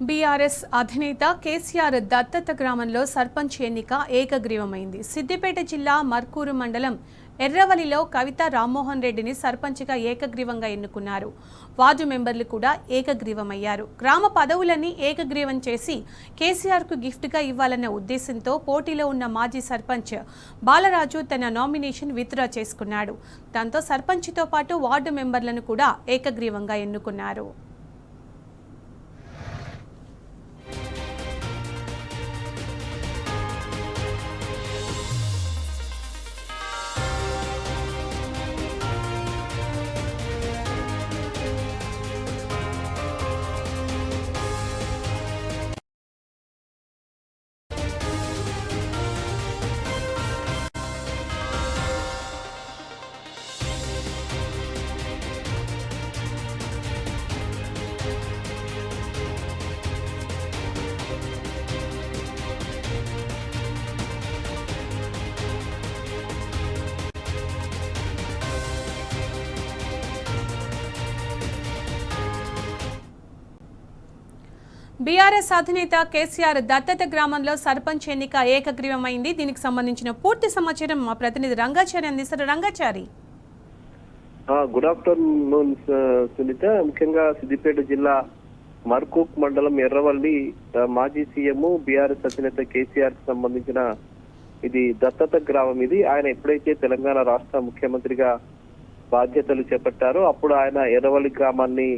BRS అధినేత కేసీఆర్ దత్తత గ్రామంలో సర్పంచ్ ఎన్నిక ఏకగ్రీవమైంది. సిద్దిపేట జిల్లా మర్కూరు మండలం ఎర్రవలిలో కవిత రామ్మోహన్ రెడ్డిని సర్పంచ్గా ఏకగ్రీవంగా ఎన్నుకున్నారు. వార్డు మెంబర్లు కూడా ఏకగ్రీవమయ్యారు. గ్రామ పదవులన్నీ ఏకగ్రీవం చేసి కేసీఆర్కు గిఫ్ట్గా ఇవ్వాలన్న ఉద్దేశంతో పోటీలో ఉన్న మాజీ సర్పంచ్ బాలరాజు తన నామినేషన్ విత్డ్రా చేసుకున్నాడు. దాంతో సర్పంచ్తో పాటు వార్డు మెంబర్లను కూడా ఏకగ్రీవంగా ఎన్నుకున్నారు. బీఆర్ఎస్ అధినేత కేసీఆర్ దత్తత గ్రామంలో సర్పంచ్ ఎన్నిక ఏకగ్రీవమైంది. దీనికి సంబంధించిన పూర్తి సమాచారం మా ప్రతినిధి రంగాచారి అందిస్తారు. Rangachari, good afternoon Sunitha. ముఖ్యంగా సిద్దిపేట జిల్లా మర్కూక్ మండలం ఎర్రవల్లి మాజీ సీఎం బీఆర్ఎస్ అధినేత కేసీఆర్ కి సంబంధించిన ఇది దత్తత గ్రామం. ఇది ఆయన ఎప్పుడైతే తెలంగాణ రాష్ట్ర ముఖ్యమంత్రిగా బాధ్యతలు చేపట్టారో అప్పుడు ఆయన ఎర్రవల్లి గ్రామాన్ని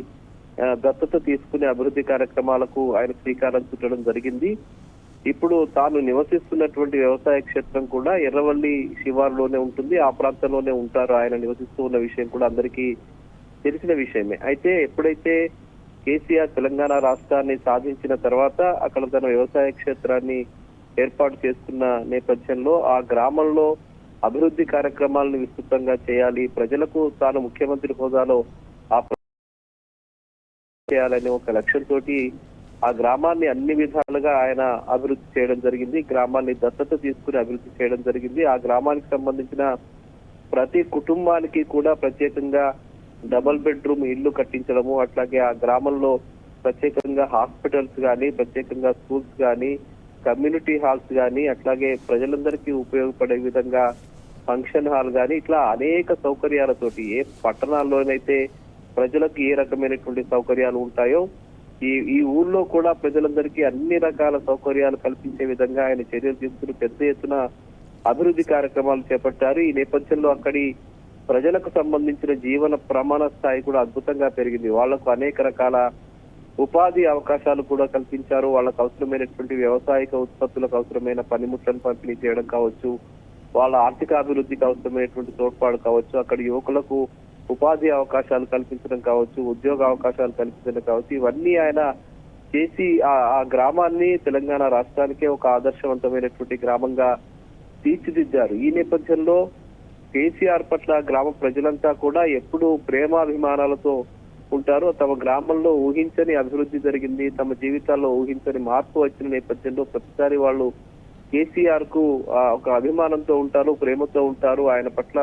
దత్తత తీసుకునే అభివృద్ధి కార్యక్రమాలకు ఆయన శ్రీకారం చుట్టడం జరిగింది. ఇప్పుడు తాను నివసిస్తున్నటువంటి వ్యవసాయ క్షేత్రం కూడా ఎర్రవల్లి శివారులోనే ఉంటుంది. ఆ ప్రాంతంలోనే ఉంటారు ఆయన నివసిస్తూ ఉన్న విషయం కూడా అందరికీ తెలిసిన విషయమే. అయితే ఎప్పుడైతే కేసీఆర్ తెలంగాణ రాష్ట్రాన్ని సాధించిన తర్వాత అక్కడ తన వ్యవసాయ క్షేత్రాన్ని ఏర్పాటు చేసుకున్న నేపథ్యంలో ఆ గ్రామంలో అభివృద్ధి కార్యక్రమాలను విస్తృతంగా చేయాలి, ప్రజలకు తాను ముఖ్యమంత్రి హోదాలో ఆ చేయాలనే ఒక లక్ష్యంతో ఆ గ్రామాన్ని అన్ని విధాలుగా ఆయన అభివృద్ధి చేయడం జరిగింది. గ్రామాన్ని దత్తత తీసుకుని అభివృద్ధి చేయడం జరిగింది. ఆ గ్రామానికి సంబంధించిన ప్రతి కుటుంబానికి కూడా ప్రత్యేకంగా డబుల్ బెడ్రూమ్ ఇల్లు కట్టించడము, అట్లాగే ఆ గ్రామంలో ప్రత్యేకంగా హాస్పిటల్స్ కానీ, ప్రత్యేకంగా స్కూల్స్ కానీ, కమ్యూనిటీ హాల్స్ కానీ, అట్లాగే ప్రజలందరికీ ఉపయోగపడే విధంగా ఫంక్షన్ హాల్ కానీ, ఇట్లా అనేక సౌకర్యాలతోటి ఏ పట్టణాల్లోనైతే ప్రజలకు ఏ రకమైనటువంటి సౌకర్యాలు ఉంటాయో ఈ ఊర్లో కూడా ప్రజలందరికీ అన్ని రకాల సౌకర్యాలు కల్పించే విధంగా ఆయన చర్యలు తీసుకుని పెద్ద ఎత్తున అభివృద్ధి కార్యక్రమాలు చేపట్టారు. ఈ నేపథ్యంలో అక్కడి ప్రజలకు సంబంధించిన జీవన ప్రమాణ స్థాయి కూడా అద్భుతంగా పెరిగింది. వాళ్లకు అనేక రకాల ఉపాధి అవకాశాలు కూడా కల్పించారు. వాళ్ళకు అవసరమైనటువంటి వ్యవసాయక ఉత్పత్తులకు అవసరమైన పనిముట్లను పంపిణీ చేయడం కావచ్చు, వాళ్ళ ఆర్థిక అభివృద్ధికి అవసరమైనటువంటి తోడ్పాటు కావచ్చు, అక్కడ యువకులకు ఉపాధి అవకాశాలు కల్పించడం కావచ్చు, ఉద్యోగ అవకాశాలు కల్పించడం కావచ్చు, ఇవన్నీ ఆయన చేసి ఆ గ్రామాన్ని తెలంగాణ రాష్ట్రానికే ఒక ఆదర్శవంతమైనటువంటి గ్రామంగా తీర్చిదిద్దారు. ఈ నేపథ్యంలో కేసీఆర్ పట్ల గ్రామ ప్రజలంతా కూడా ఎప్పుడూ ప్రేమాభిమానాలతో ఉంటారు. తమ గ్రామంలో ఊహించని అభివృద్ధి జరిగింది, తమ జీవితాల్లో ఊహించని మార్పు వచ్చిన నేపథ్యంలో ప్రతిసారి వాళ్ళు కేసీఆర్ కు ఒక అభిమానంతో ఉంటారు, ప్రేమతో ఉంటారు, ఆయన పట్ల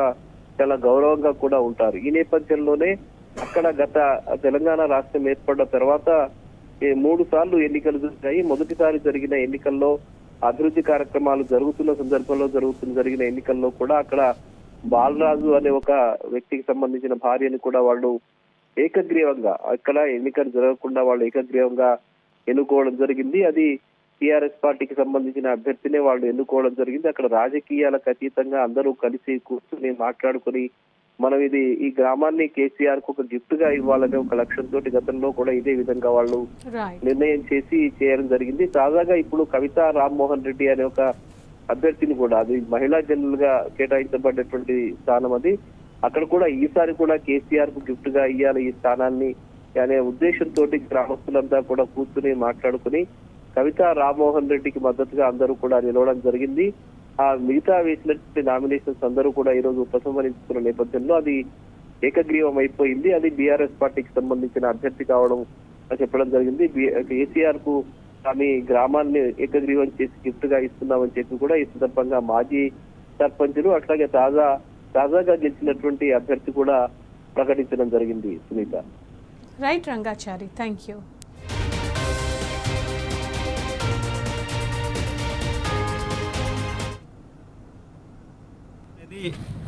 చాలా గౌరవంగా కూడా ఉంటారు. ఈ నేపథ్యంలోనే అక్కడ గత తెలంగాణ రాష్ట్రం ఏర్పడిన తర్వాత 3 సార్లు ఎన్నికలు జరిగాయి. మొదటిసారి జరిగిన ఎన్నికల్లో అభివృద్ధి కార్యక్రమాలు జరుగుతున్న సందర్భంలో జరిగిన ఎన్నికల్లో కూడా అక్కడ బాలరాజు అనే ఒక వ్యక్తికి సంబంధించిన భార్యని కూడా వాళ్ళు ఏకగ్రీవంగా, అక్కడ ఎన్నికలు జరగకుండా వాళ్ళు ఏకగ్రీవంగా ఎన్నుకోవడం జరిగింది. అది టీఆర్ఎస్ పార్టీకి సంబంధించిన అభ్యర్థినే వాళ్ళు ఎన్నుకోవడం జరిగింది. అక్కడ రాజకీయాలకు అతీతంగా అందరూ కలిసి కూర్చుని మాట్లాడుకుని మనం ఈ గ్రామాన్ని కేసీఆర్ కు ఒక గిఫ్ట్ గా ఇవ్వాలనే ఒక లక్ష్యంతో గతంలో కూడా ఇదే విధంగా వాళ్ళు నిర్ణయం చేసి చేయడం జరిగింది. తాజాగా ఇప్పుడు కవిత రామ్మోహన్ రెడ్డి అనే ఒక అభ్యర్థిని కూడా, అది మహిళా జనరల్ గా కేటాయించబడ్డటువంటి స్థానం, అది అక్కడ కూడా ఈసారి కూడా కేసీఆర్ కు గిఫ్ట్ గా ఇవ్వాలి ఈ స్థానాన్ని అనే ఉద్దేశంతో గ్రామస్తులంతా కూడా కూర్చుని మాట్లాడుకుని కవిత రామ్మోహన్ రెడ్డికి మద్దతుగా అందరూ కూడా నిలవడం జరిగింది. ఆ మిగతా వేసినటువంటి నామినేషన్స్ అందరూ కూడా ఈ రోజు ఉపసంహరించుకున్న నేపథ్యంలో అది ఏకగ్రీవం అయిపోయింది. అది బీఆర్ఎస్ పార్టీకి సంబంధించిన అభ్యర్థి కావడం చెప్పడం జరిగింది. కేసీఆర్ కు ఆమె గ్రామాన్ని ఏకగ్రీవం చేసి గిఫ్ట్ గా ఇస్తున్నామని చెప్పి కూడా ఈ సందర్భంగా మాజీ సర్పంచులు అట్లాగే తాజాగా గెలిచినటువంటి అభ్యర్థి కూడా ప్రకటించడం జరిగింది. Sunitha. Right Rangachari, thank you.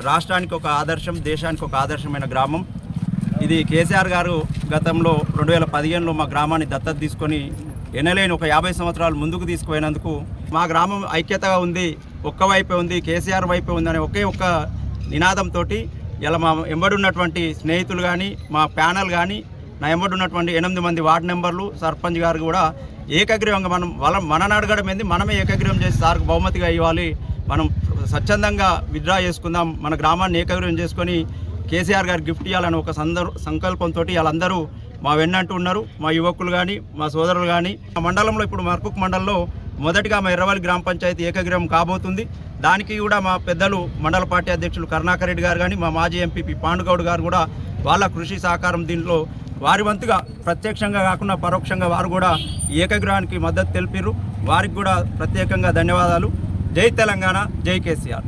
రాష్ట్రానికి ఒక ఆదర్శం, దేశానికి ఒక ఆదర్శమైన గ్రామం ఇది. కేసీఆర్ గారు గతంలో 2015లో మా గ్రామాన్ని దత్తత తీసుకొని ఎనలేని ఒక 50 సంవత్సరాలు ముందుకు తీసుకుపోయినందుకు మా గ్రామం ఐక్యతగా ఉంది, ఒక్క వైపే ఉంది, కేసీఆర్ వైపే ఉంది అనే ఒకే ఒక్క నినాదంతో ఇలా మా ఎంబడి ఉన్నటువంటి స్నేహితులు కానీ, మా ప్యానల్ కానీ, నా ఎంబడి ఉన్నటువంటి 8 మంది వార్డు మెంబర్లు, సర్పంచ్ గారు కూడా ఏకగ్రీవంగా మనని అడగడం ఏంది, మనమే ఏకగ్రీవం చేసి సార్కు బహుమతిగా ఇవ్వాలి, మనం స్వచ్ఛందంగా విత్డ్రా చేసుకుందాం, మన గ్రామాన్ని ఏకగ్రీవం చేసుకొని కేసీఆర్ గారు గిఫ్ట్ ఇవ్వాలని ఒక సంకల్పంతో వాళ్ళందరూ మా వెన్నంటూ ఉన్నారు. మా యువకులు కానీ, మా సోదరులు కానీ. మా మండలంలో ఇప్పుడు మర్కుక్ మండలంలో మొదటిగా మా ఎర్రవల్లి గ్రామ పంచాయతీ ఏకగ్రీవం కాబోతుంది. దానికి కూడా మా పెద్దలు మండల పార్టీ అధ్యక్షులు కరుణాకర్ రెడ్డి గారు కానీ, మా మాజీ ఎంపీపీ పాండుగౌడ్ గారు కూడా వాళ్ళ కృషి సహకారం దీంట్లో వారి వంతుగా ప్రత్యక్షంగా కాకుండా పరోక్షంగా వారు కూడా ఈ ఏకగ్రీవానికి మద్దతు తెలిపారు. వారికి కూడా ప్రత్యేకంగా ధన్యవాదాలు. జై తెలంగాణ, జై కేసీఆర్.